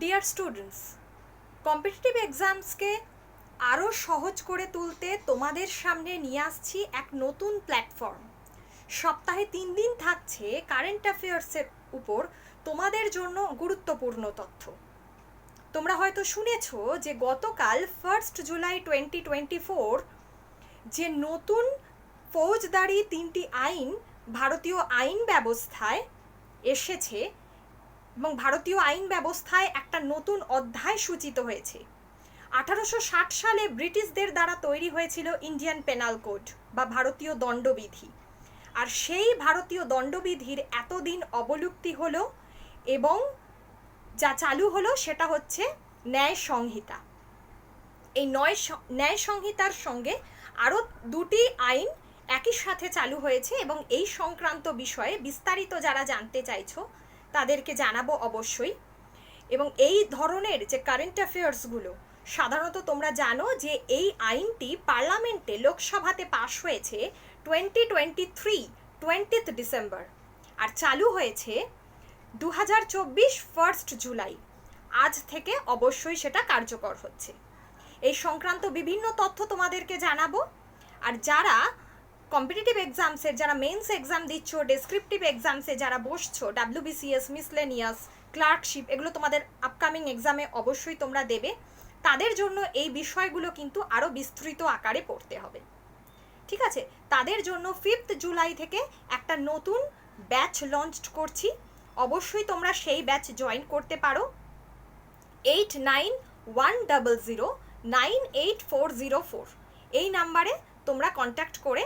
Dear students, competitive এক্সামসকে আরও সহজ করে তুলতে তোমাদের সামনে নিয়ে আসছি এক নতুন প্ল্যাটফর্ম। সপ্তাহে 3 দিন থাকছে কারেন্ট অ্যাফেয়ার্সের উপর তোমাদের জন্য গুরুত্বপূর্ণ তথ্য। তোমরা হয়তো শুনেছ যে গতকাল 1 জুলাই 2024 যে নতুন ফৌজদারি 3টি আইন ভারতীয় আইন ব্যবস্থায় এসেছে এবং ভারতীয় আইন ব্যবস্থায় একটা নতুন অধ্যায় সূচিত হয়েছে। 1860 সালে ব্রিটিশদের দ্বারা তৈরি হয়েছিল ইন্ডিয়ান পেনাল কোড বা ভারতীয় দণ্ডবিধি, আর সেই ভারতীয় দণ্ডবিধির এতদিন অবলুপ্তি হলো এবং যা চালু হলো সেটা হচ্ছে ন্যায় সংহিতা। এই ন্যায় সংহিতার সঙ্গে আরও 2টি আইন একই সাথে চালু হয়েছে এবং এই সংক্রান্ত বিষয়ে বিস্তারিত যারা জানতে চাইছো তাদেরকে জানাবো অবশ্যই। এবং এই ধরনের যে কারেন্ট অ্যাফেয়ার্সগুলো সাধারণত তোমরা জানো যে এই আইনটি পার্লামেন্টে লোকসভাতে পাশ হয়েছে 2023 ডিসেম্বর আর চালু হয়েছে 2024 1 জুলাই। আজ থেকে অবশ্যই সেটা কার্যকর হচ্ছে। এই সংক্রান্ত বিভিন্ন তথ্য তোমাদেরকে জানাবো। আর যারা কম্পিটিটিভ এক্সামসের যারা মেন্স এক্সাম দিচ্ছ, ডেসক্রিপটিভ এক্সামসে যারা বসছো, WBCS, মিসলেনিয়াস, ক্লার্কশিপ, এগুলো তোমাদের আপকামিং এক্সামে অবশ্যই তোমরা দেবে, তাদের জন্য এই বিষয়গুলো কিন্তু আরও বিস্তৃত আকারে পড়তে হবে। ঠিক আছে, তাদের জন্য 5 জুলাই থেকে একটা নতুন ব্যাচ লঞ্চ করছি। অবশ্যই তোমরা সেই ব্যাচ জয়েন করতে পারো। 8910098404 এই নাম্বারে তোমরা কন্ট্যাক্ট করে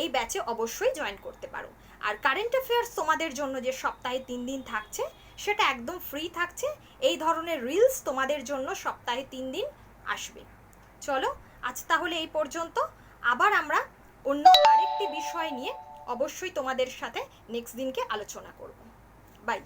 এই ব্যাচে অবশ্যই জয়েন করতে পারো। আর কারেন্ট অ্যাফেয়ার্স তোমাদের জন্য যে সপ্তাহে 3 দিন থাকছে সেটা একদম ফ্রি থাকছে। এই ধরনের রিলস তোমাদের জন্য সপ্তাহে 3 দিন আসবে। চলো আজ তাহলে এই পর্যন্ত। আবার আমরা অন্য আরেকটি বিষয় নিয়ে অবশ্যই তোমাদের সাথে নেক্সট দিনকে আলোচনা করব। বাই।